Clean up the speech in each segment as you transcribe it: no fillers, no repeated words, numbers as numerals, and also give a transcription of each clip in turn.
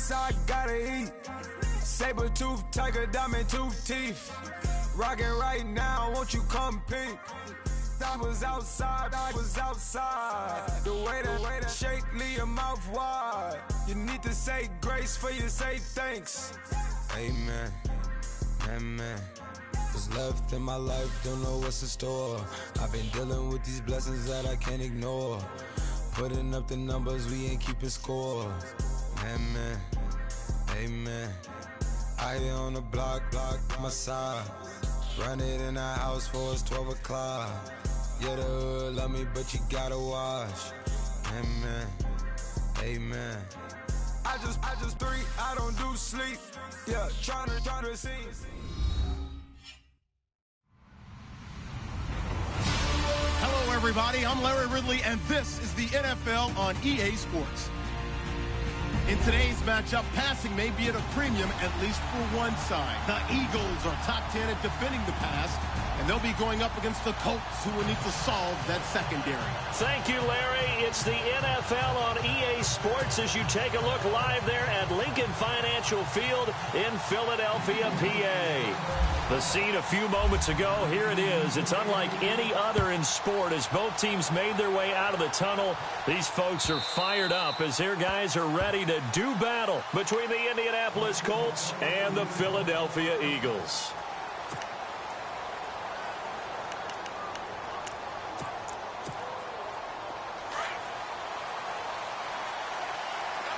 outside, gotta eat. Saber tooth, tiger, diamond tooth teeth. Rockin' right now, won't you come peek? I was outside. The way that shake, leave your mouth wide. You need to say grace for you say thanks. Amen, amen. What's left in my life, don't know what's in store. I've been dealing with these blessings that I can't ignore. Putting up the numbers, we ain't keeping score. Amen, amen. I on the block, my side. Run it in our house for us 12 o'clock. Yeah, the hood love me, but you gotta watch. Amen, amen. I just three, I don't do sleep. Yeah, tryna see. Hello, everybody. I'm Larry Ridley, and this is the NFL on EA Sports. In today's matchup, passing may be at a premium, at least for one side. The Eagles are top 10 at defending the pass, and they'll be going up against the Colts, who will need to solve that secondary. Thank you, Larry. It's the NFL on EA Sports as you take a look live there at Lincoln Financial Field in Philadelphia, PA. The scene a few moments ago, here it is. It's unlike any other in sport as both teams made their way out of the tunnel. These folks are fired up as their guys are ready to do battle between the Indianapolis Colts and the Philadelphia Eagles.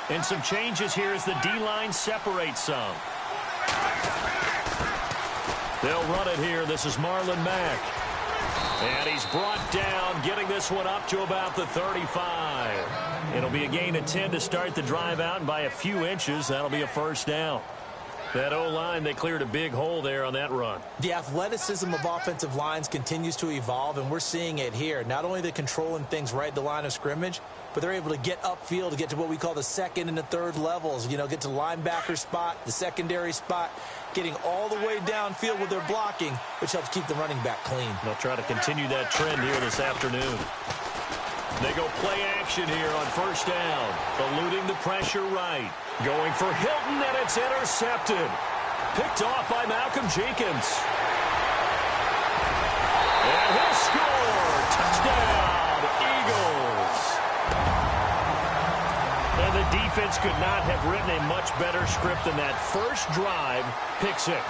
And some changes here as the D-line separates some. They'll run it here. This is Marlon Mack. And he's brought down, getting this one up to about the 35. It'll be a gain of 10 to start the drive out, and by a few inches, that'll be a first down. That O-line, they cleared a big hole there on that run. The athleticism of offensive lines continues to evolve, and we're seeing it here. Not only are they controlling things right at the line of scrimmage, but they're able to get upfield to get to what we call the second and the third levels. You know, get to the linebacker spot, the secondary spot, getting all the way downfield with their blocking, which helps keep the running back clean. They'll try to continue that trend here this afternoon. They go play action here on first down, eluding the pressure right. Going for Hilton, and it's intercepted. Picked off by Malcolm Jenkins. And he'll score. Touchdown, Eagles. And the defense could not have written a much better script than that first drive, pick six.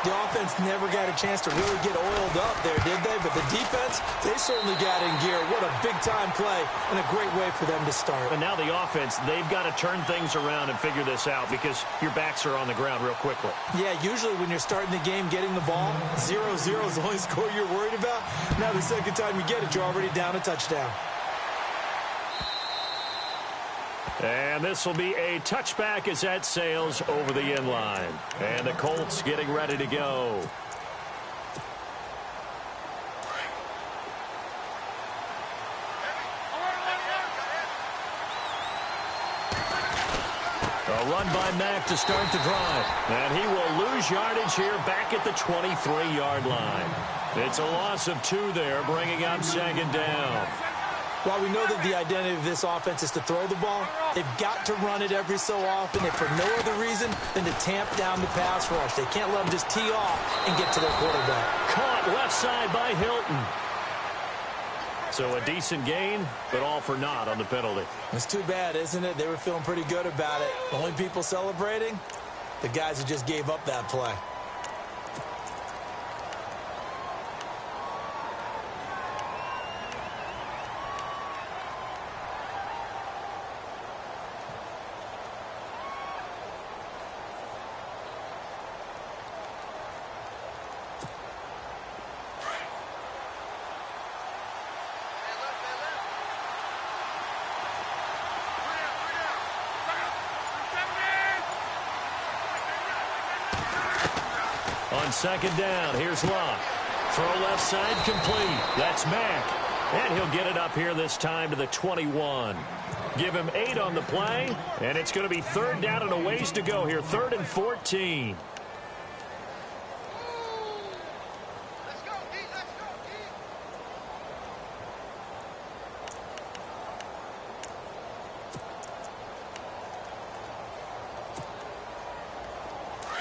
The offense never got a chance to really get oiled up there, did they? But the defense, they certainly got in gear. What a big-time play and a great way for them to start. And now the offense, they've got to turn things around and figure this out because your backs are on the ground real quickly. Yeah, usually when you're starting the game, getting the ball, 0-0 is the only score you're worried about. Now the second time you get it, you're already down a touchdown. And this will be a touchback as that sails over the end line. And the Colts getting ready to go. A run by Mack to start the drive. And he will lose yardage here back at the 23-yard line. It's a loss of 2 there, bringing up second down. While we know that the identity of this offense is to throw the ball, they've got to run it every so often, and for no other reason than to tamp down the pass rush. They can't let them just tee off and get to their quarterback. Caught left side by Hilton. So a decent gain, but all for naught on the penalty. It's too bad, isn't it? They were feeling pretty good about it. The only people celebrating, the guys who just gave up that play. On second down, here's Locke. Throw left side complete. That's Mack. And he'll get it up here this time to the 21. Give him 8 on the play, and it's going to be third down and a ways to go here. 3rd and 14.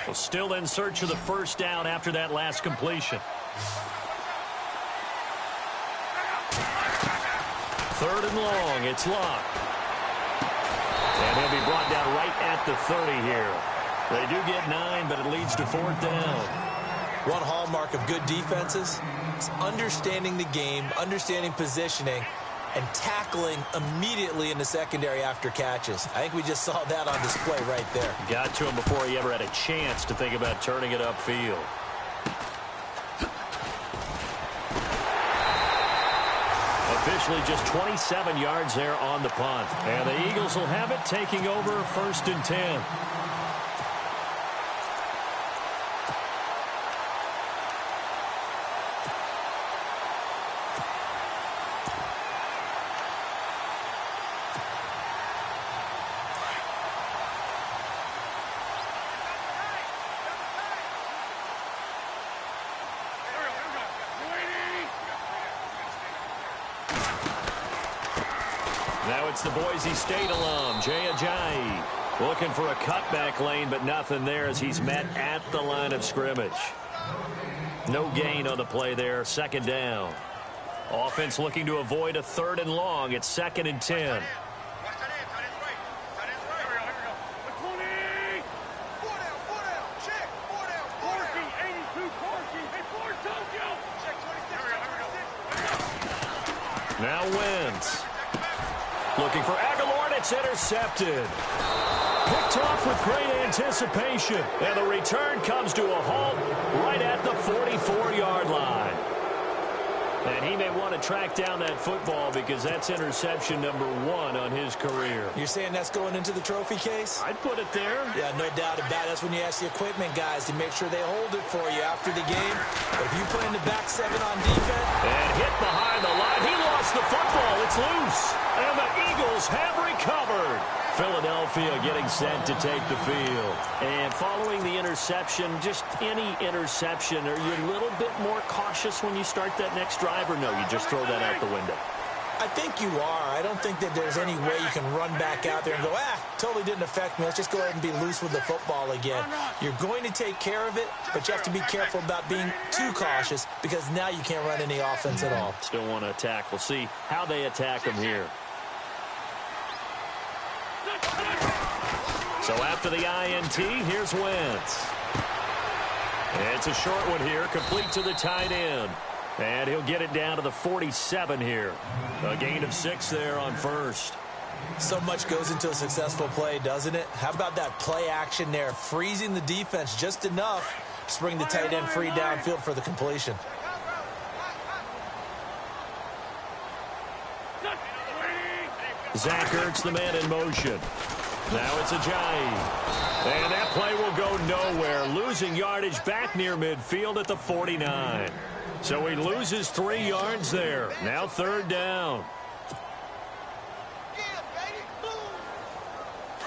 Well, still in search of the first down after that last completion. Third and long. It's Locke. And he'll be brought down right at the 30 here. They do get 9, but it leads to fourth down. One hallmark of good defenses is understanding the game, understanding positioning, and tackling immediately in the secondary after catches. I think we just saw that on display right there. Got to him before he ever had a chance to think about turning it upfield. Officially just 27 yards there on the punt. And the Eagles will have it, taking over first and 10. Now it's the Boise State alum, Jay Ajayi, looking for a cutback lane, but nothing there as he's met at the line of scrimmage. No gain on the play there, second down. Offense looking to avoid a third and long. It's second and 10. Now Wentz. Looking for Aguilar, and it's intercepted. Picked off with great anticipation. And the return comes to a halt right at the 44-yard line. And he may want to track down that football because that's interception number 1 on his career. You're saying that's going into the trophy case? I'd put it there. Yeah, no doubt about it. That's when you ask the equipment guys to make sure they hold it for you after the game. But if you play in the back 7 on defense. And hit behind the line. He lost the football. It's loose. And the Eagles have recovered. Philadelphia getting set to take the field. And following the interception, just any interception, are you a little bit more cautious when you start that next drive, or no, you just throw that out the window? I think you are. I don't think that there's any way you can run back out there and go, totally didn't affect me. Let's just go ahead and be loose with the football again. You're going to take care of it, but you have to be careful about being too cautious because now you can't run any offense at all. Still want to attack. We'll see how they attack him here. So after the INT, here's Wentz. It's a short one here, complete to the tight end. And he'll get it down to the 47 here. A gain of 6 there on first. So much goes into a successful play, doesn't it? How about that play action there, freezing the defense just enough to bring the tight end free downfield for the completion. Zach Ertz, the man in motion. Now it's Ajayi. And that play will go nowhere. Losing yardage back near midfield at the 49. So he loses 3 yards there. Now third down.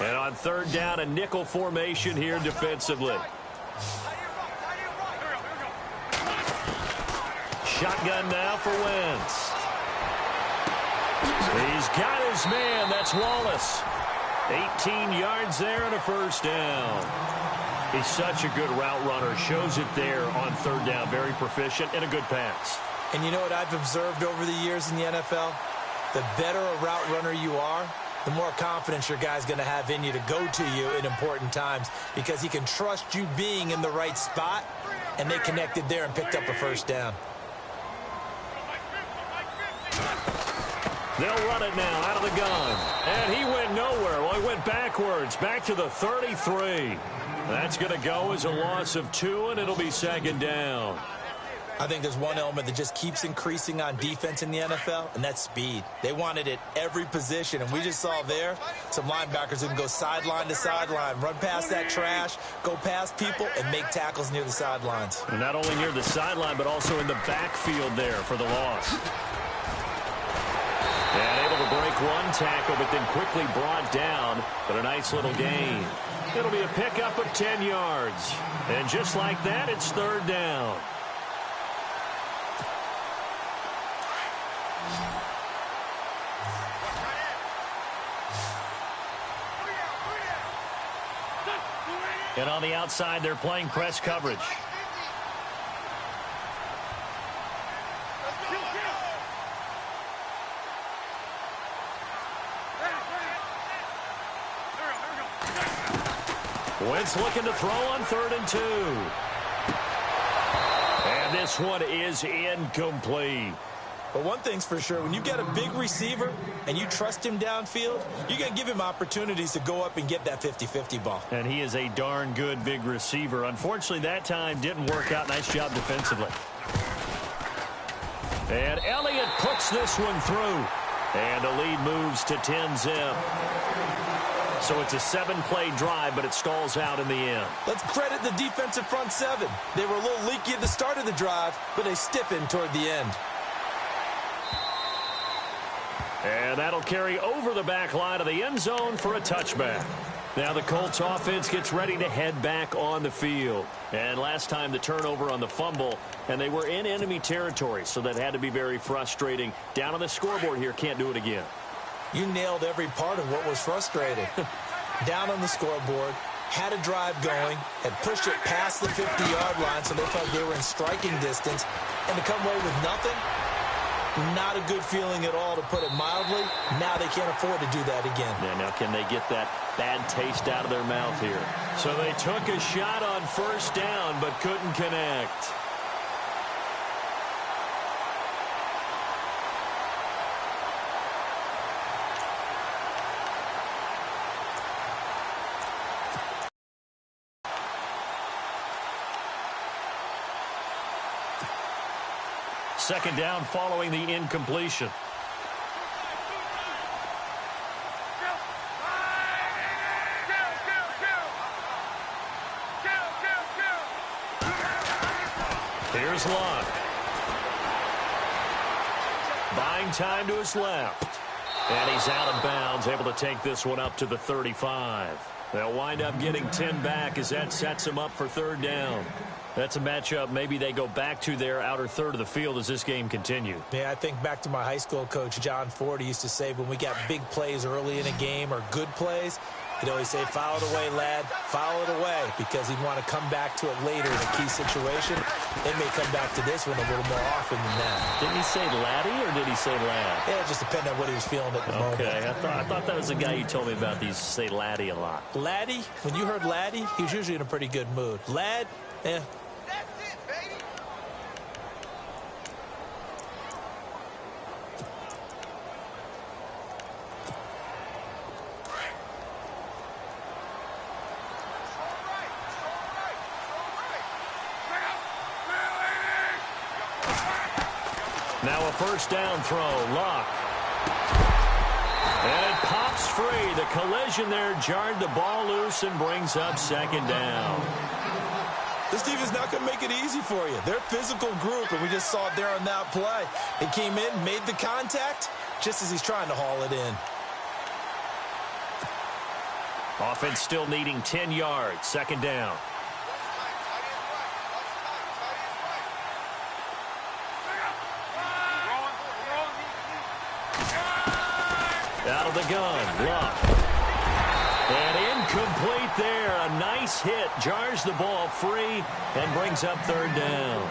And on third down, a nickel formation here defensively. Shotgun now for Wentz. He's got his man. That's Wallace. 18 yards there and a first down. He's such a good route runner. Shows it there on third down. Very proficient and a good pass. And you know what I've observed over the years in the NFL? The better a route runner you are, the more confidence your guy's going to have in you to go to you in important times because he can trust you being in the right spot, and they connected there and picked up a first down. They'll run it now out of the gun. And he went nowhere. Well, he went backwards, back to the 33. That's going to go as a loss of 2, and it'll be second down. I think there's one element that just keeps increasing on defense in the NFL, and that's speed. They want it at every position, and we just saw there some linebackers who can go sideline to sideline, run past that trash, go past people, and make tackles near the sidelines. And not only near the sideline, but also in the backfield there for the loss. And able to break one tackle, but then quickly brought down, but a nice little gain. It'll be a pickup of 10 yards. And just like that, it's third down. And on the outside, they're playing press coverage. Wentz looking to throw on 3rd and 2. And this one is incomplete. But one thing's for sure, when you get a big receiver and you trust him downfield, you're going to give him opportunities to go up and get that 50-50 ball. And he is a darn good big receiver. Unfortunately, that time didn't work out. Nice job defensively. And Elliott puts this one through. And the lead moves to 10-zip. So it's a 7-play drive, but it stalls out in the end. Let's credit the defensive front seven. They were a little leaky at the start of the drive, but they stiffened toward the end. And that'll carry over the back line of the end zone for a touchback. Now the Colts offense gets ready to head back on the field. And last time the turnover on the fumble, and they were in enemy territory, so that had to be very frustrating. Down on the scoreboard here, can't do it again. You nailed every part of what was frustrating. Down on the scoreboard, had a drive going, had pushed it past the 50-yard line, so they felt they were in striking distance, and to come away with nothing, not a good feeling at all, to put it mildly. Now they can't afford to do that again. Yeah, now can they get that bad taste out of their mouth here? So they took a shot on 1st down, but couldn't connect. Second down following the incompletion. Here's Locke. Buying time to his left. And he's out of bounds, able to take this one up to the 35. They'll wind up getting 10 back as that sets him up for 3rd down. That's a matchup maybe they go back to their outer third of the field as this game continues. Yeah, I think back to my high school coach, John Ford. He used to say when we got big plays early in a game or good plays, he'd always say, foul it away, lad, foul it away, because he'd want to come back to it later in a key situation. They may come back to this one a little more often than that. Didn't he say laddie or did he say lad? Yeah, it just depended on what he was feeling at the moment. Okay, I thought that was the guy you told me about. These say laddie a lot. Laddie, when you heard laddie, he was usually in a pretty good mood. Lad, eh. Now a 1st down throw, Locke. And it pops free. The collision there jarred the ball loose and brings up 2nd down. This defense is not going to make it easy for you. They're a physical group, and we just saw it there on that play. He came in, made the contact, just as he's trying to haul it in. Offense still needing 10 yards, 2nd down. Out of the gun, Locke. And incomplete there. A nice hit. Jars the ball free and brings up 3rd down.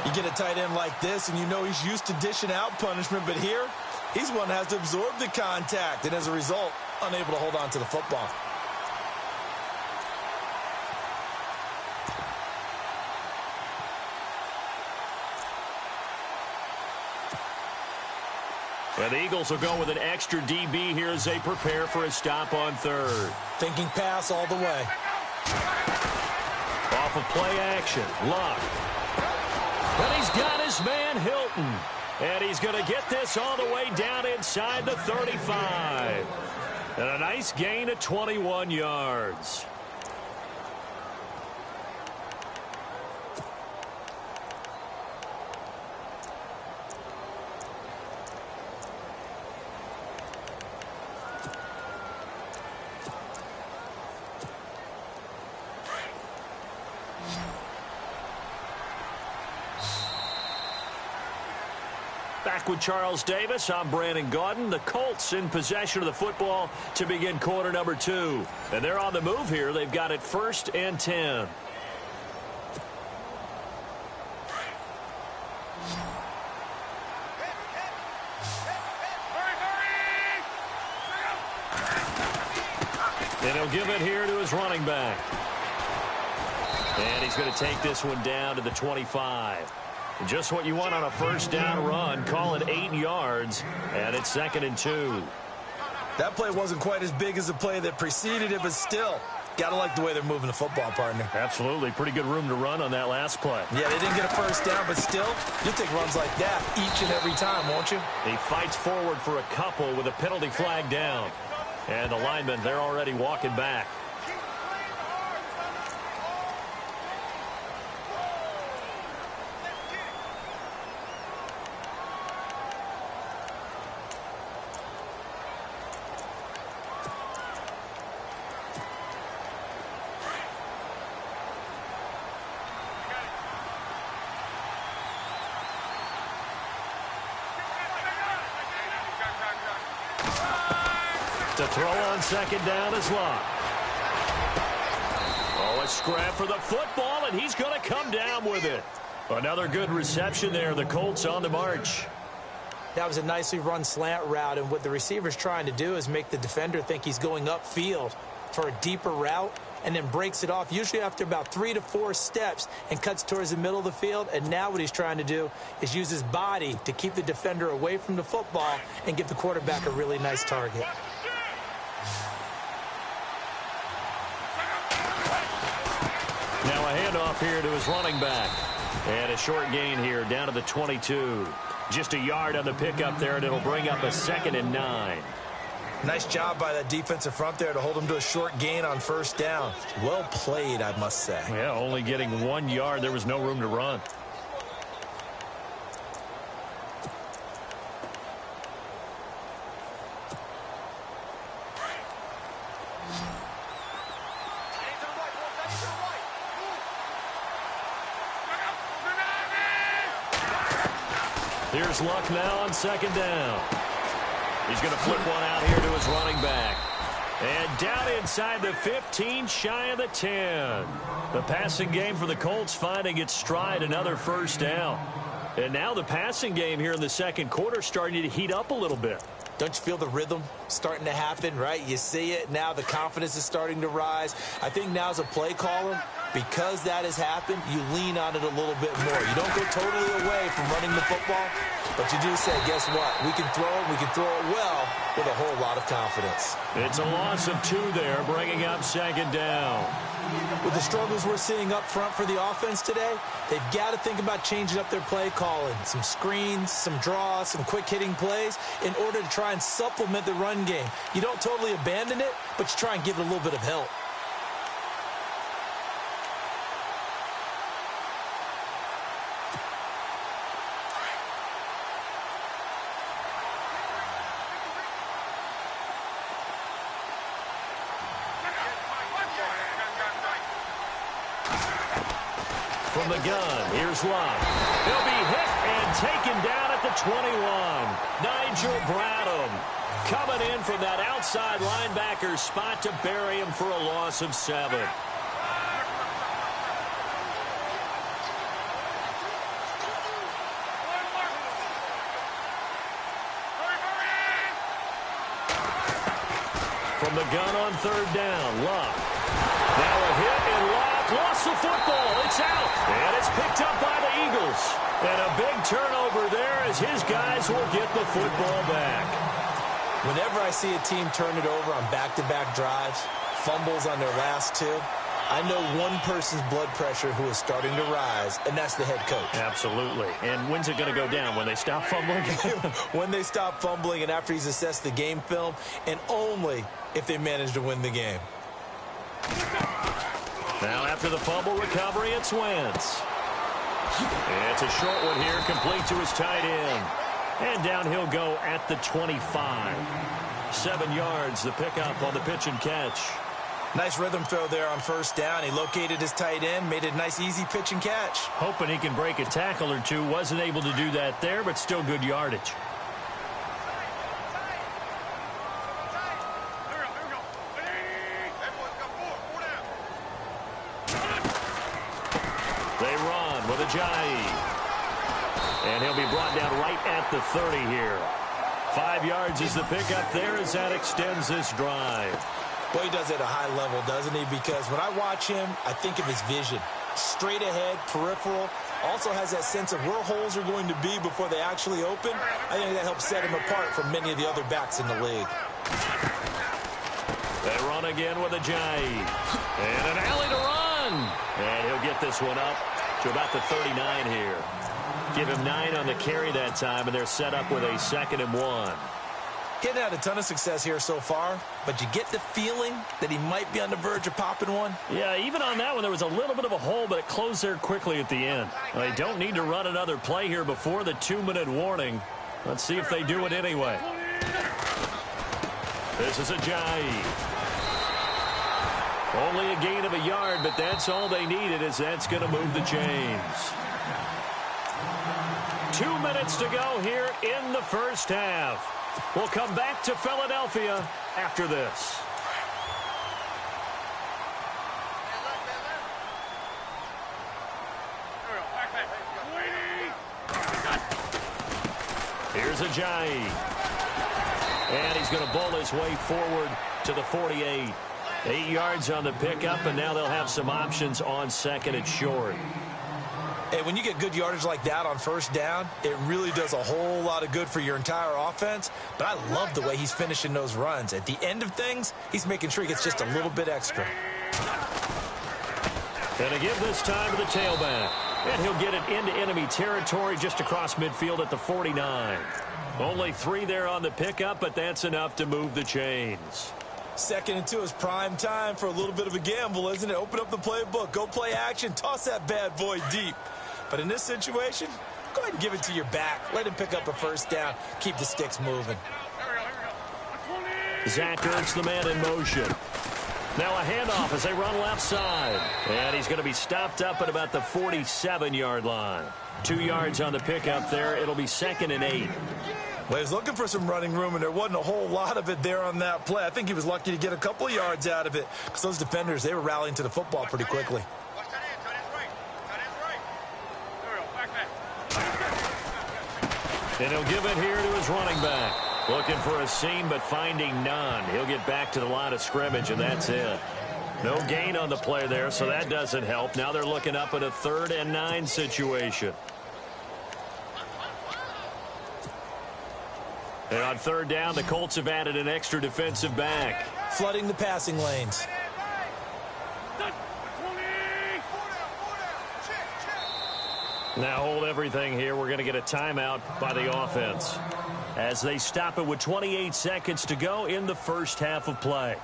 You get a tight end like this, and you know he's used to dishing out punishment, but here, he's one that has to absorb the contact, and as a result, unable to hold on to the football. And the Eagles will go with an extra DB here as they prepare for a stop on 3rd. Thinking pass all the way. Off of play action, Locke. And he's got his man Hilton. And he's going to get this all the way down inside the 35. And a nice gain of 21 yards. Back Back with Charles Davis, I'm Brandon Gaudin. The Colts in possession of the football to begin quarter number 2. And they're on the move here. They've got it 1st and 10. And he'll give it here to his running back. And he's going to take this one down to the 25. Just what you want on a first down run. Call it 8 yards, and it's 2nd and 2. That play wasn't quite as big as the play that preceded it, but still, got to like the way they're moving the football, partner. Absolutely. Pretty good room to run on that last play. Yeah, they didn't get a first down, but still, you'll take runs like that each and every time, won't you? He fights forward for a couple with a penalty flag down. And the linemen, they're already walking back. To throw on 2nd down is Locke. Oh, a scrap for the football, and he's going to come down with it. Another good reception there. The Colts on the march. That was a nicely run slant route, and what the receiver's trying to do is make the defender think he's going upfield for a deeper route, and then breaks it off, usually after about 3 to 4 steps, and cuts towards the middle of the field. And now what he's trying to do is use his body to keep the defender away from the football and give the quarterback a really nice target. Now a handoff here to his running back. And a short gain here down to the 22. Just a yard on the pickup there, and it'll bring up a 2nd and 9. Nice job by that defensive front there to hold him to a short gain on first down. Well played, I must say. Yeah, only getting 1 yard. There was no room to run. Here's Luck now on 2nd down. He's going to flip one out here to his running back. And down inside the 15, shy of the 10. The passing game for the Colts finding its stride, another first down. And now the passing game here in the second quarter starting to heat up a little bit. Don't you feel the rhythm starting to happen, right? You see it. Now the confidence is starting to rise. I think now as a play caller, because that has happened, you lean on it a little bit more. You don't go totally away from running the football, but you do say, guess what? We can throw it. We can throw it well with a whole lot of confidence. It's a loss of 2 there, bringing up 2nd down. With the struggles we're seeing up front for the offense today, they've got to think about changing up their play calling. Some screens, some draws, some quick-hitting plays in order to try and supplement the run game. You don't totally abandon it, but you try and give it a little bit of help. From the gun, here's Locke. He'll be hit and taken down at the 21. Nigel Bradham coming in from that outside linebacker spot to bury him for a loss of 7. From the gun on 3rd down, Locke. Now a hit, and Locke lost the football. It's out, and it's picked up by the Eagles. And a big turnover there as his guys will get the football back. Whenever I see a team turn it over on back-to-back drives, fumbles on their last 2, I know one person's blood pressure who is starting to rise, and that's the head coach. Absolutely. And when's it going to go down? When they stop fumbling? When they stop fumbling and after he's assessed the game film, and only if they manage to win the game. Now after the fumble recovery, it's Wentz. It's a short one here, complete to his tight end. And down he'll go at the 25. 7 yards, the pickup on the pitch and catch. Nice rhythm throw there on first down. He located his tight end, made it a nice, easy pitch and catch. Hoping he can break a tackle or two. Wasn't able to do that there, but still good yardage. They run with Ajayi. And he'll be brought down right at the 30 here. 5 yards is the pickup there as that extends this drive. Well, he does it at a high level, doesn't he? Because when I watch him, I think of his vision. Straight ahead, peripheral. Also has that sense of where holes are going to be before they actually open. I think that helps set him apart from many of the other backs in the league. They run again with Ajayi. And an alley to run. And he'll get this one up to about the 39 here. Give him 9 on the carry that time, and they're set up with a 2nd and 1. Getting had a ton of success here so far, but you get the feeling that he might be on the verge of popping one. Yeah, even on that one, there was a little bit of a hole, but it closed there quickly at the end. They don't need to run another play here before the 2-minute warning. Let's see if they do it anyway. This is Ajayi. Only a gain of a yard, but that's all they needed, as that's going to move the chains. 2 minutes to go here in the first half. We'll come back to Philadelphia after this. Here's Ajayi. And he's going to bowl his way forward to the 48. 8 yards on the pickup, and now they'll have some options on 2nd and short. And when you get good yardage like that on first down, it really does a whole lot of good for your entire offense. But I love the way he's finishing those runs. At the end of things, he's making sure he gets just a little bit extra. Going to give this time to the tailback. And he'll get it into enemy territory just across midfield at the 49. Only 3 there on the pickup, but that's enough to move the chains. 2nd and 2 is prime time for a little bit of a gamble, isn't it? Open up the playbook, go play action, toss that bad boy deep. But in this situation, go ahead and give it to your back. Let him pick up a first down. Keep the sticks moving. Zach Ertz, the man in motion. Now a handoff as they run left side. And he's going to be stopped up at about the 47-yard line. 2 yards on the pickup there. It'll be 2nd and 8. Well, he was looking for some running room, and there wasn't a whole lot of it there on that play. I think he was lucky to get a couple of yards out of it because those defenders, they were rallying to the football pretty quickly. And he'll give it here to his running back. Looking for a seam, but finding none. He'll get back to the line of scrimmage, and that's it. No gain on the play there, so that doesn't help. Now they're looking up at a 3rd and 9 situation. And on 3rd down, the Colts have added an extra defensive back. Flooding the passing lanes. Now hold everything here. We're going to get a timeout by the offense as they stop it with 28 seconds to go in the first half of play.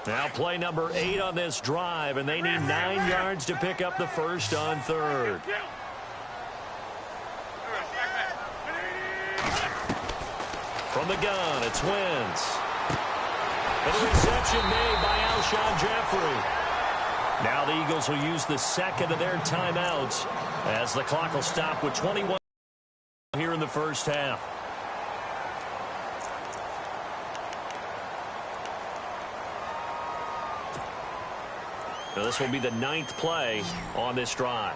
Now play number 8 on this drive, and they need 9 yards to pick up the first on 3rd. From the gun, it's Wentz. And a reception made by Alshon Jeffrey. Now the Eagles will use the 2nd of their timeouts as the clock will stop with 21 here in the first half. Now this will be the 9th play on this drive.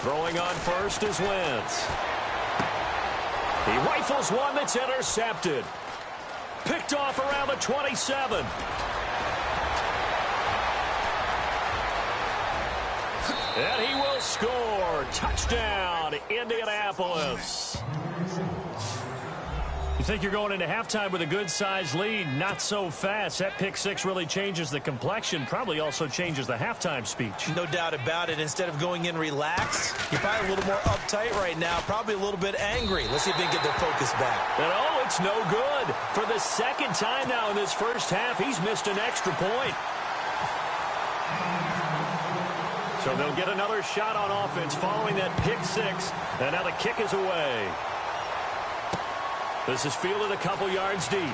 Throwing on first is Wentz. He rifles one that's intercepted. Picked off around the 27. And he will score. Touchdown, Indianapolis. You think you're going into halftime with a good-sized lead? Not so fast. That pick six really changes the complexion, probably also changes the halftime speech. No doubt about it. Instead of going in relaxed, you're probably a little more uptight right now, probably a little bit angry. Let's see if they can get their focus back. And oh, it's no good. For the second time now in this first half, he's missed an extra point. So they'll get another shot on offense following that pick six. And now the kick is away. This is fielded a couple yards deep. Oh,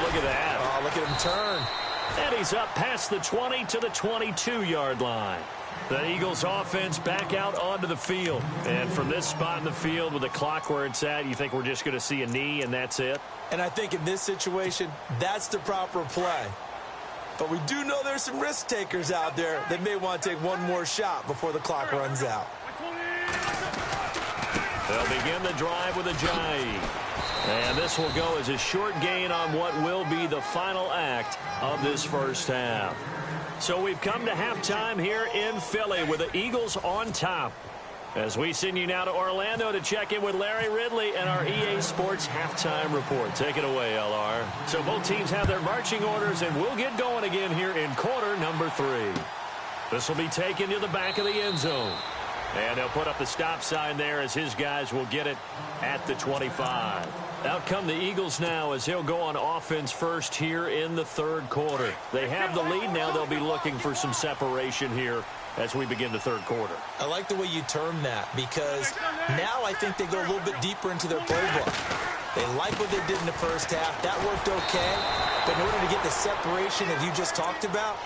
look at that. Oh, look at him turn. And he's up past the 20 to the 22-yard line. The Eagles offense back out onto the field. And from this spot in the field with the clock where it's at, you think we're just going to see a knee and that's it? And I think in this situation, that's the proper play. But we do know there's some risk takers out there that may want to take one more shot before the clock runs out. They'll begin the drive with a Jai. And this will go as a short gain on what will be the final act of this first half. So we've come to halftime here in Philly with the Eagles on top. As we send you now to Orlando to check in with Larry Ridley and our EA Sports halftime report. Take it away, LR. So both teams have their marching orders, and we'll get going again here in quarter number 3. This will be taken to the back of the end zone. And they'll put up the stop sign there as his guys will get it at the 25. Out come the Eagles now as he'll go on offense first here in the third quarter. They have the lead now. They'll be looking for some separation here as we begin the third quarter. I like the way you term that because now I think they go a little bit deeper into their playbook. They like what they did in the first half. That worked okay. But in order to get the separation that you just talked about,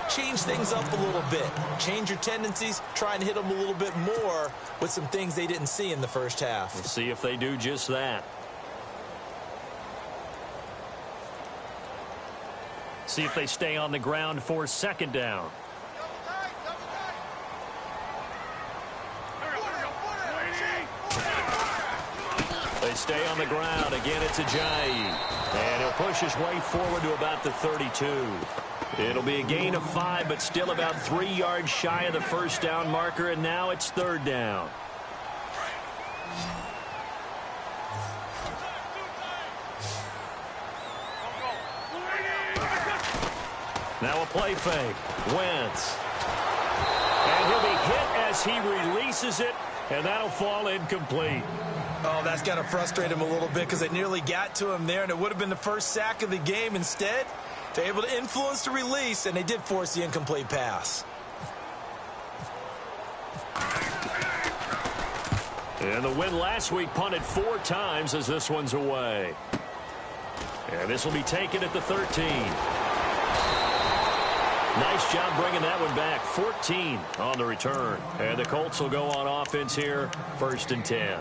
change things up a little bit. Change your tendencies. Try and hit them a little bit more with some things they didn't see in the first half. We'll see if they do just that. See if they stay on the ground for second down. They stay on the ground. Again, it's Ajayi. And he'll push his way forward to about the 32. It'll be a gain of 5, but still about 3 yards shy of the first down marker, and now it's third down. Now a play fake. Wentz. And he'll be hit as he releases it, and that'll fall incomplete. Oh, that's got to frustrate him a little bit because they nearly got to him there, and it would have been the first sack of the game. Instead, they're able to influence the release, and they did force the incomplete pass. And the win last week punted 4 times as this one's away. And this will be taken at the 13. Nice job bringing that one back. 14 on the return. And the Colts will go on offense here, 1st and 10.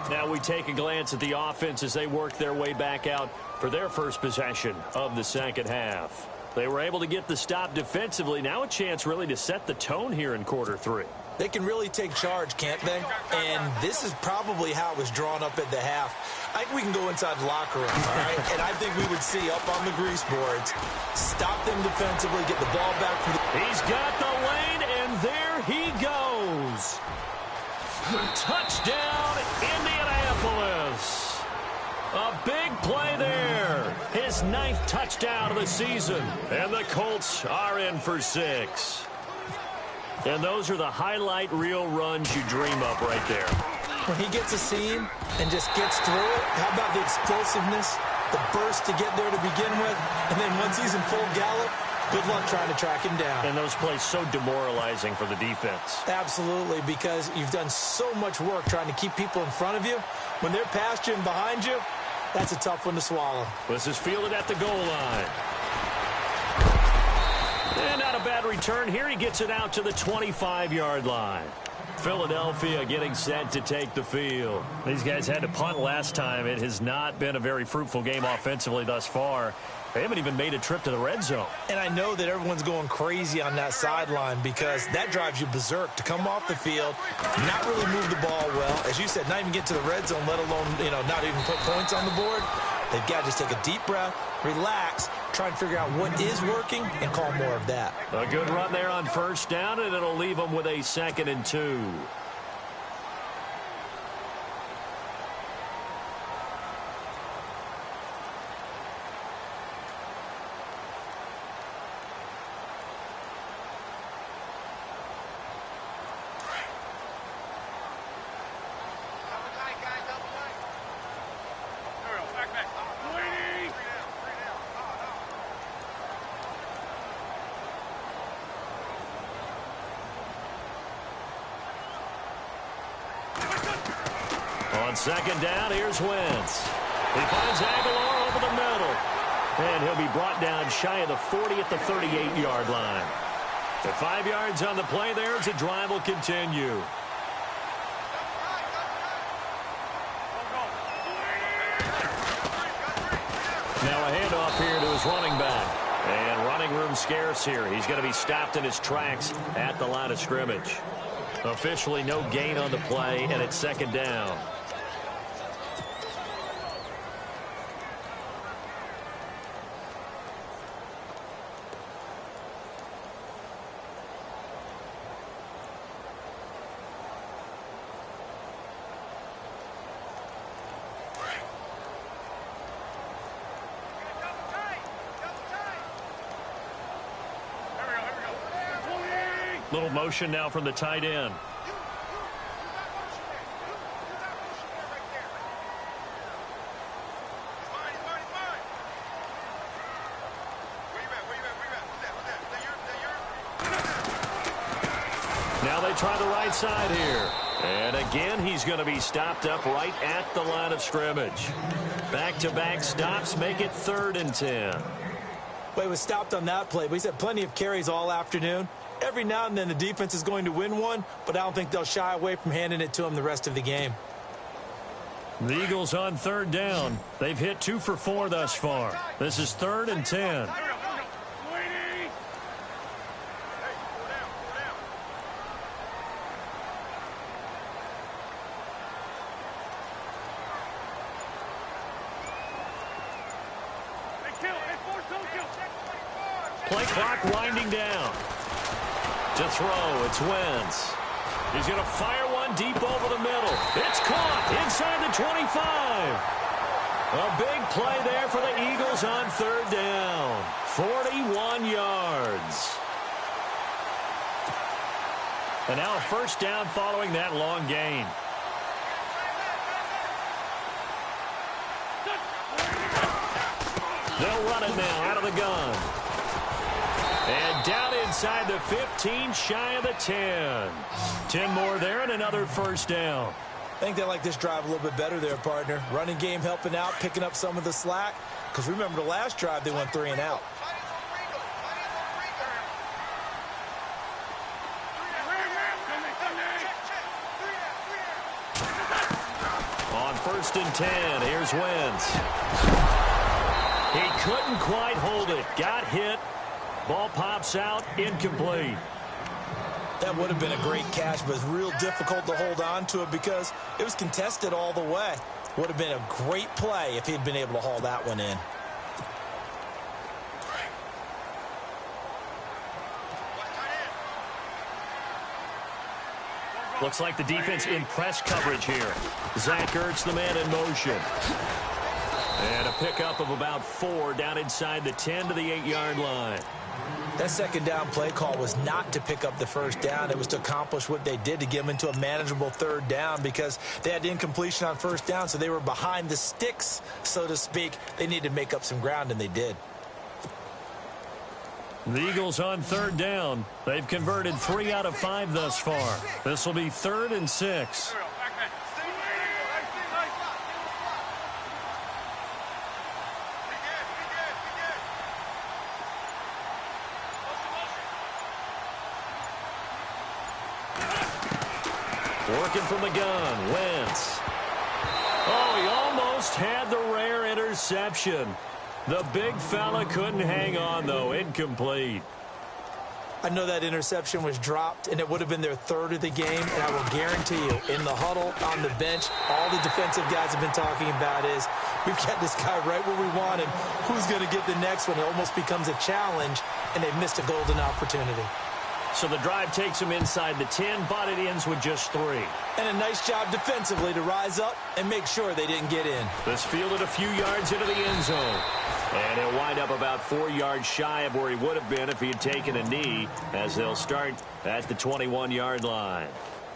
Now we take a glance at the offense as they work their way back out for their first possession of the second half. They were able to get the stop defensively. Now a chance really to set the tone here in quarter 3. They can really take charge, can't they? And this is probably how it was drawn up at the half. I think we can go inside the locker room, all right? And I think we would see up on the grease boards, stop them defensively, get the ball back. He's got the lane, and there he goes. Touchdown, Indianapolis. A big play there. His 9th touchdown of the season. And the Colts are in for 6. And those are the highlight reel runs you dream up right there. When he gets a seam and just gets through it, how about the explosiveness, the burst to get there to begin with, and then once he's in full gallop, good luck trying to track him down. And those plays so demoralizing for the defense. Absolutely, because you've done so much work trying to keep people in front of you. When they're past you and behind you, that's a tough one to swallow. This is fielded at the goal line. And not a bad return here. He gets it out to the 25-yard line. Philadelphia getting set to take the field. These guys had to punt last time. It has not been a very fruitful game offensively thus far. They haven't even made a trip to the red zone. And I know that everyone's going crazy on that sideline because that drives you berserk to come off the field, not really move the ball well. As you said, not even get to the red zone, let alone, not even put points on the board. They've got to just take a deep breath, relax, try and figure out what is working, and call more of that. A good run there on first down, and it'll leave them with a 2nd and 2. On second down, here's Wentz. He finds Aguilar over the middle. And he'll be brought down shy of the 40 at the 38-yard line. The 5 yards on the play there as the drive will continue. Now a handoff here to his running back. And running room scarce here. He's going to be stopped in his tracks at the line of scrimmage. Officially no gain on the play, and it's second down. Little motion now from the tight end. Now they try the right side here. And again, he's going to be stopped up right at the line of scrimmage. Back-to-back stops make it 3rd and 10. Well, he was stopped on that play, but he's had plenty of carries all afternoon. Every now and then the defense is going to win one, but I don't think they'll shy away from handing it to him the rest of the game. The Eagles on 3rd down. They've hit 2 for 4 thus far. This is 3rd and 10. Play clock winding down. To throw, it's Wentz. He's going to fire one deep over the middle. It's caught inside the 25. A big play there for the Eagles on 3rd down. 41 yards. And now a first down following that long gain. They'll run it now out of the gun. And down inside the 15, shy of the 10. 10 more there and another first down. I think they like this drive a little bit better there, partner. Running game helping out, picking up some of the slack. Because remember the last drive, they went 3 and out. On 1st and 10, here's Wentz. He couldn't quite hold it. Got hit. Ball pops out, incomplete. That would have been a great catch, but it's real difficult to hold on to it because it was contested all the way. Would have been a great play if he'd been able to haul that one in. Looks like the defense in press coverage here. Zach Ertz, the man in motion. And a pickup of about 4 down inside the 10 to the 8-yard line. That second down play call was not to pick up the first down. It was to accomplish what they did to get them into a manageable 3rd down because they had incompletion on 1st down, so they were behind the sticks, so to speak. They needed to make up some ground, and they did. The Eagles on 3rd down. They've converted 3 out of 5 thus far. This will be 3rd and 6. Working from the gun, Wentz. Oh, he almost had the rare interception. The big fella couldn't hang on, though. Incomplete. I know that interception was dropped, and it would have been their 3rd of the game, and I will guarantee you, in the huddle, on the bench, all the defensive guys have been talking about is, we've got this guy right where we want him. Who's going to get the next one? It almost becomes a challenge, and they've missed a golden opportunity. So the drive takes them inside the 10, but it ends with just 3. And a nice job defensively to rise up and make sure they didn't get in. This fielded a few yards into the end zone. And he'll wind up about 4 yards shy of where he would have been if he had taken a knee, as they'll start at the 21-yard line.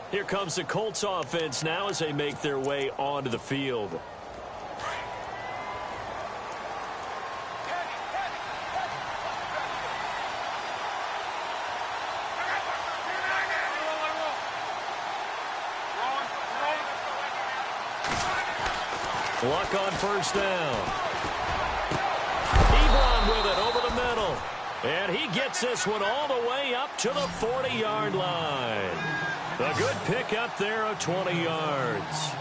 Here comes the Colts offense now as they make their way onto the field. Luck on first down. Ebron with it over the middle. And he gets this one all the way up to the 40-yard line. A good pick up there of 20 yards.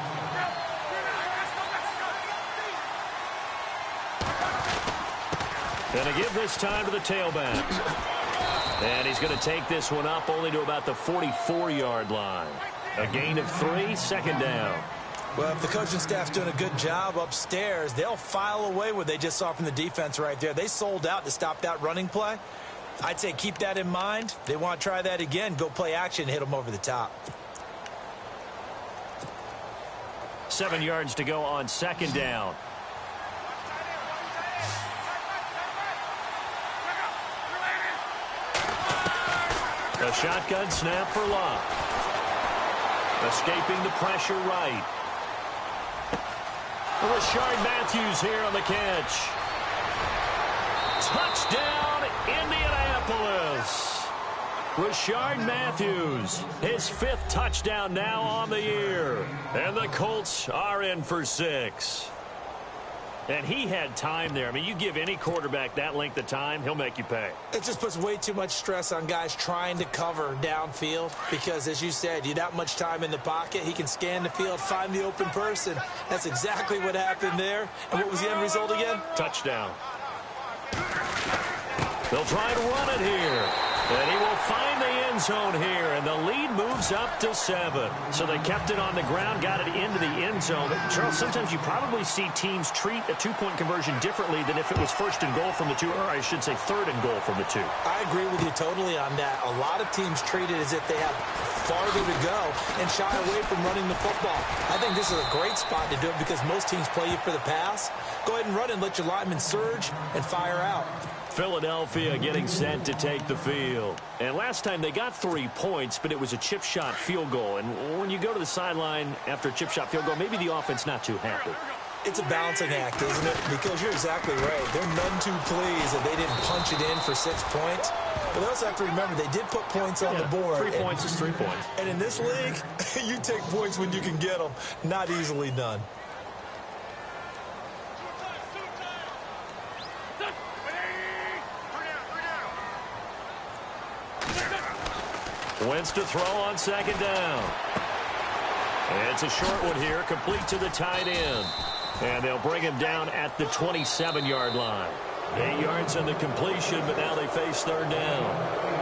Going to give this time to the tailback. And he's going to take this one up only to about the 44-yard line. A gain of 3, second down. Well, if the coaching staff's doing a good job upstairs, they'll file away what they just saw from the defense right there. They sold out to stop that running play. I'd say keep that in mind. They want to try that again. Go play action, hit them over the top. 7 yards to go on second down. A shotgun snap for Locke. Escaping the pressure right. Rashard Matthews here on the catch. Touchdown, Indianapolis. Rashard Matthews, his 5th touchdown now on the year. And the Colts are in for 6. And he had time there. I mean, you give any quarterback that length of time, he'll make you pay. It just puts way too much stress on guys trying to cover downfield because, as you said, you that much time in the pocket. He can scan the field, find the open person. That's exactly what happened there. And what was the end result again? Touchdown. They'll try to run it here. And he will find the end zone here, and the lead moves up to 7. So they kept it on the ground, got it into the end zone. But Charles, sometimes you probably see teams treat a two-point conversion differently than if it was first and goal from the 2, or I should say third and goal from the 2. I agree with you totally on that. A lot of teams treat it as if they have farther to go and shy away from running the football. I think this is a great spot to do it because most teams play you for the pass. Go ahead and run and let your linemen surge and fire out. Philadelphia getting set to take the field. And last time they got 3 points, but it was a chip shot field goal. And when you go to the sideline after a chip shot field goal, maybe the offense not too happy. It's a balancing act, isn't it? Because you're exactly right. They're none too pleased that they didn't punch it in for 6 points. But they also have to remember they did put points on the board. 3 points is 3 points. And in this league, you take points when you can get them. Not easily done. Wentz to throw on second down. And it's a short one here, complete to the tight end. And they'll bring him down at the 27-yard line. 8 yards on the completion, but now they face third down.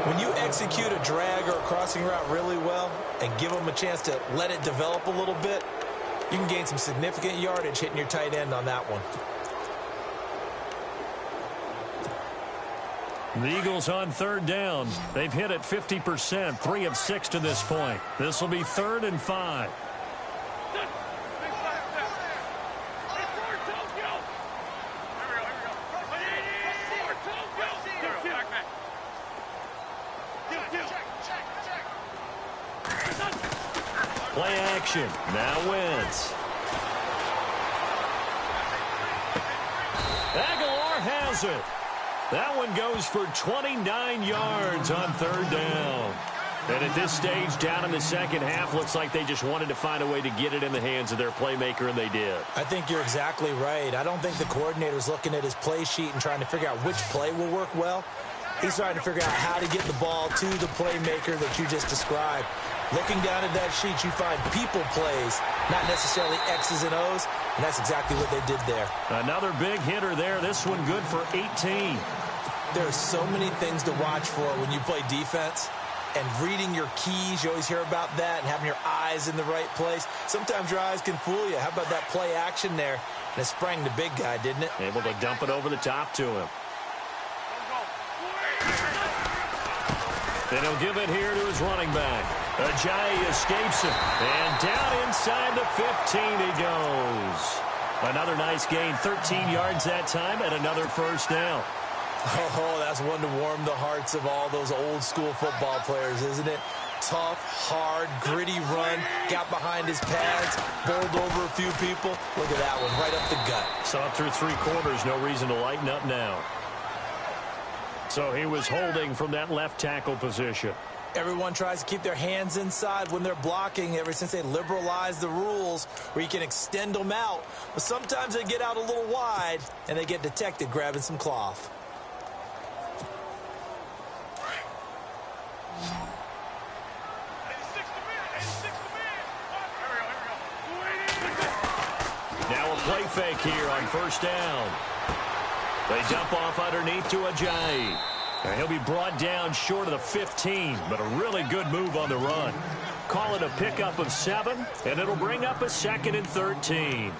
When you execute a drag or a crossing route really well and give them a chance to let it develop a little bit, you can gain some significant yardage hitting your tight end on that one. The Eagles on third down. They've hit it 50%, 3 of 6 to this point. This will be 3rd and 5. Play action. Now Wentz. Aguilar has it. That one goes for 29 yards on third down. And at this stage, down in the second half, looks like they just wanted to find a way to get it in the hands of their playmaker, and they did. I think you're exactly right. I don't think the coordinator's looking at his play sheet and trying to figure out which play will work well. He's trying to figure out how to get the ball to the playmaker that you just described. Looking down at that sheet, you find people plays, not necessarily X's and O's, and that's exactly what they did there. Another big hitter there. This one good for 18. There are so many things to watch for when you play defense. And reading your keys, you always hear about that, and having your eyes in the right place. Sometimes your eyes can fool you. How about that play action there? And it sprang the big guy, didn't it? Able to dump it over the top to him. And he'll give it here to his running back. Ajayi escapes him. And down inside the 15 he goes. Another nice gain, 13 yards that time, and another first down. Oh, that's one to warm the hearts of all those old school football players, isn't it? Tough, hard, gritty run, got behind his pads, bowled over a few people. Look at that one, right up the gut. Saw it through 3 quarters, no reason to lighten up now. So he was holding from that left tackle position. Everyone tries to keep their hands inside when they're blocking ever since they liberalized the rules where you can extend them out. But sometimes they get out a little wide and they get detected grabbing some cloth. Now a play fake here on first down. They dump off underneath to Ajayi. And he'll be brought down short of the 15, but a really good move on the run. Call it a pickup of 7, and it'll bring up a 2nd and 13.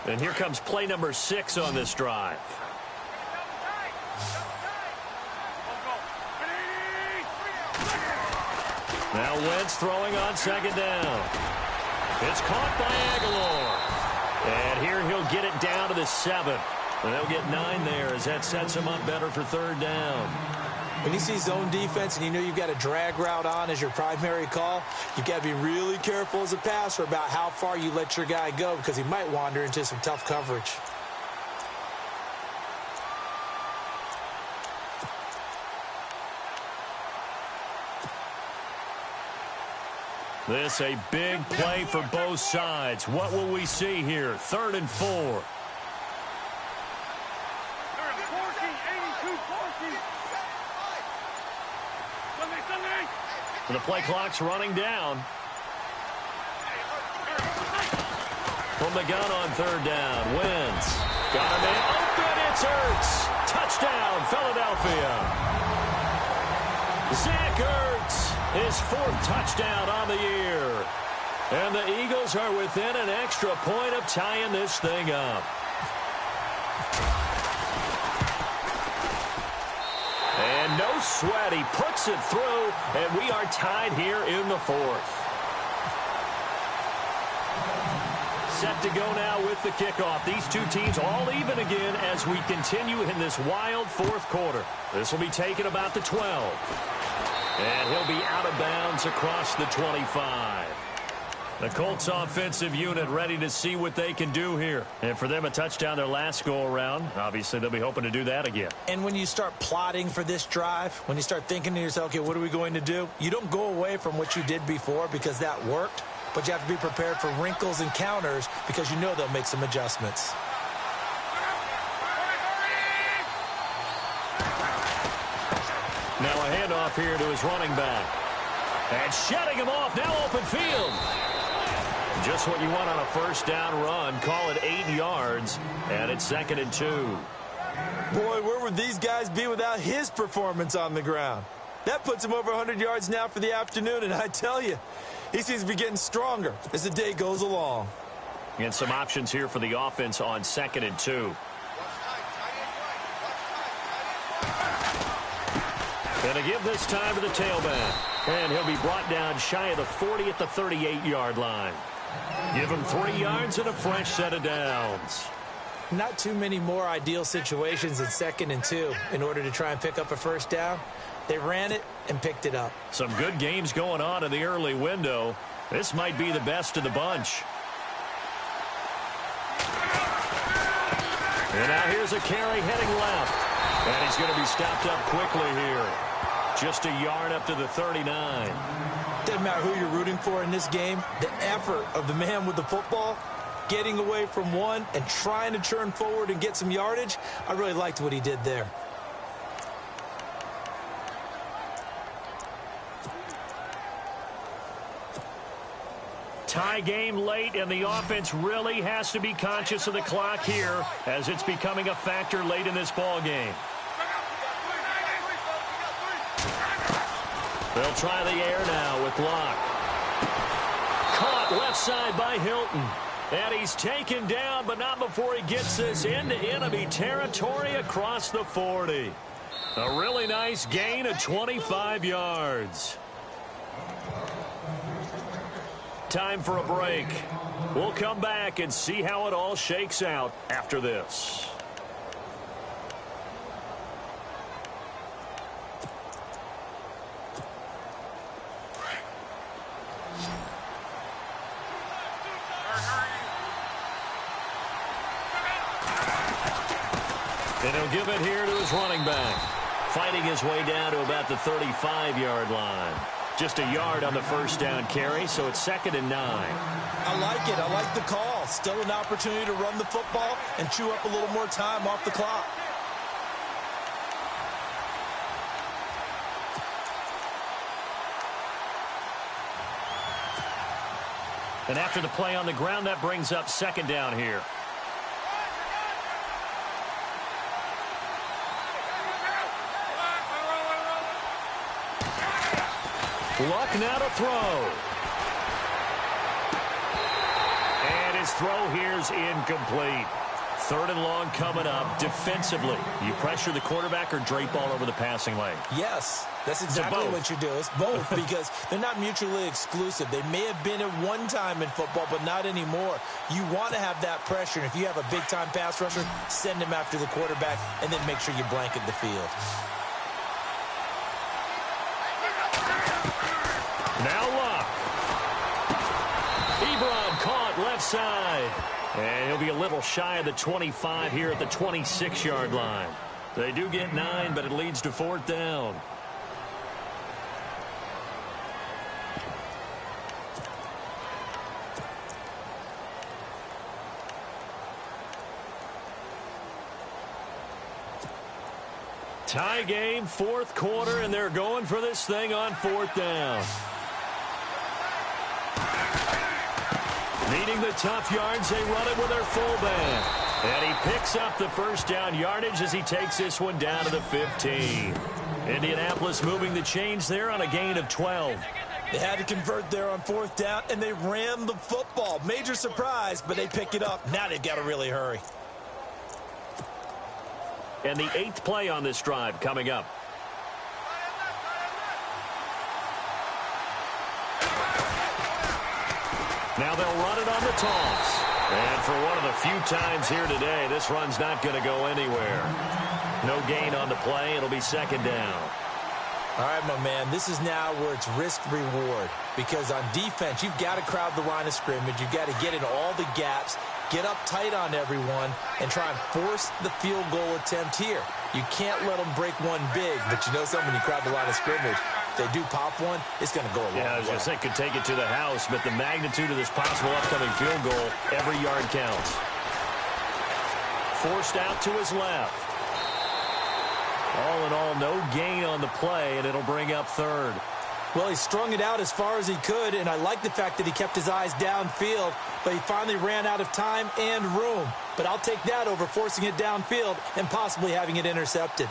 And here comes play number 6 on this drive. Now Wentz throwing on 2nd down. It's caught by Aguilar. And here he'll get it down to the 7. And they'll get 9 there as that sets him up better for 3rd down. When you see zone defense and you know you've got a drag route on as your primary call, you've got to be really careful as a passer about how far you let your guy go because he might wander into some tough coverage. This a big play for both sides. What will we see here? 3rd and 4. The play clock's running down. From the gun on 3rd down. Wentz. Got him in. Open. It's Ertz. Touchdown, Philadelphia. Zach Ertz. His 4th touchdown on the year. And the Eagles are within an extra point of tying this thing up. And no sweat. He puts it through, and we are tied here in the 4th. Set to go now with the kickoff. These two teams all even again as we continue in this wild 4th quarter. This will be taken about the 12. And he'll be out of bounds across the 25. The Colts offensive unit ready to see what they can do here. And for them, a touchdown their last go-around. Obviously, they'll be hoping to do that again. And when you start plotting for this drive, when you start thinking to yourself, okay, what are we going to do? You don't go away from what you did before because that worked. But you have to be prepared for wrinkles and counters because you know they'll make some adjustments. Now a handoff here to his running back. And shutting him off, now open field. Just what you want on a 1st down run. Call it 8 yards, and it's 2nd and 2. Boy, where would these guys be without his performance on the ground? That puts him over 100 yards now for the afternoon, and I tell you, he seems to be getting stronger as the day goes along. And some options here for the offense on 2nd and 2. And to give this time to the tailback. And he'll be brought down shy of the 40 at the 38-yard line. Give him 3 yards and a fresh set of downs. Not too many more ideal situations in 2nd and 2 in order to try and pick up a 1st down. They ran it and picked it up. Some good games going on in the early window. This might be the best of the bunch. And now here's a carry heading left. And he's going to be stopped up quickly here. Just a yard up to the 39. Doesn't matter who you're rooting for in this game. The effort of the man with the football, getting away from one and trying to turn forward and get some yardage, I really liked what he did there. Tie game late, and the offense really has to be conscious of the clock here as it's becoming a factor late in this ball game. They'll try the air now with Locke. Caught left side by Hilton. And he's taken down, but not before he gets this into enemy territory across the 40. A really nice gain of 25 yards. Time for a break. We'll come back and see how it all shakes out after this. And he'll give it here to his running back. Fighting his way down to about the 35-yard line. Just a yard on the first down carry, so it's 2nd and 9. I like it. I like the call. Still an opportunity to run the football and chew up a little more time off the clock. And after the play on the ground, that brings up 2nd down here. Luck now to throw. And his throw here's incomplete. 3rd and long coming up. Defensively, you pressure the quarterback or drape all over the passing lane? Yes, that's exactly what you do. It's both because they're not mutually exclusive. They may have been at one time in football, but not anymore. You want to have that pressure. And if you have a big-time pass rusher, send him after the quarterback and then make sure you blanket the field. Now Luck. Ebron caught left side. And he'll be a little shy of the 25 here at the 26-yard line. They do get 9, but it leads to 4th down. Tie game, 4th quarter, and they're going for this thing on 4th down. Needing the tough yards, they run it with their fullback. And he picks up the first down yardage as he takes this one down to the 15. Indianapolis moving the chains there on a gain of 12. They had to convert there on 4th down, and they ran the football. Major surprise, but they pick it up. Now they've got to really hurry. And the 8th play on this drive coming up. Now they'll run it on the toss. And for one of the few times here today, this run's not going to go anywhere. No gain on the play. It'll be 2nd down. All right, my man, this is now where it's risk-reward. Because on defense, you've got to crowd the line of scrimmage. You've got to get into all the gaps, get up tight on everyone, and try and force the field goal attempt here. You can't let them break one big, but you know something, when you crowd the line of scrimmage, if they do pop one, it's going to go a long way. Yeah, I was going to say, could take it to the house, but the magnitude of this possible upcoming field goal, every yard counts. Forced out to his left. All in all, no gain on the play, and it'll bring up 3rd. Well, he strung it out as far as he could, and I like the fact that he kept his eyes downfield, but he finally ran out of time and room. But I'll take that over forcing it downfield and possibly having it intercepted.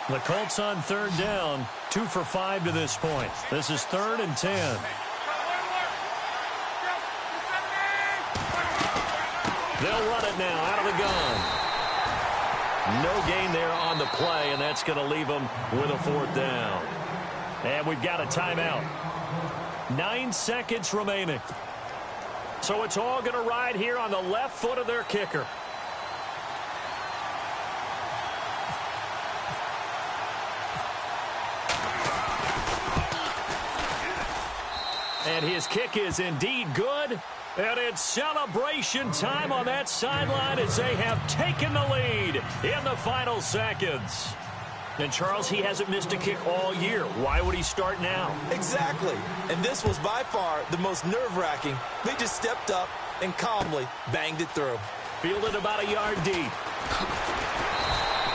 The Colts on 3rd down, 2 for 5 to this point. This is 3rd and 10. They'll run it now out of the gun. No gain there on the play, and that's going to leave them with a 4th down. And we've got a timeout. 9 seconds remaining. So it's all going to ride here on the left foot of their kicker. And his kick is indeed good. And it's celebration time on that sideline as they have taken the lead in the final seconds. And, Charles, he hasn't missed a kick all year. Why would he start now? Exactly. And this was by far the most nerve-wracking. They just stepped up and calmly banged it through. Fielded about a yard deep.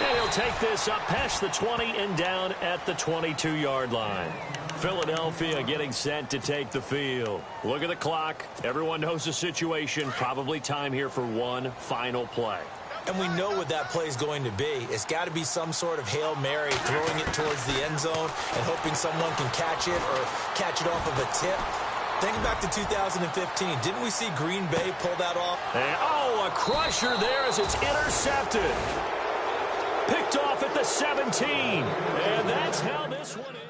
And he'll take this up past the 20 and down at the 22-yard line. Philadelphia getting set to take the field. Look at the clock. Everyone knows the situation. Probably time here for one final play. And we know what that play is going to be. It's got to be some sort of Hail Mary, throwing it towards the end zone and hoping someone can catch it or catch it off of a tip. Think back to 2015. Didn't we see Green Bay pull that off? And, a crusher there as it's intercepted. Picked off at the 17. And that's how this one is.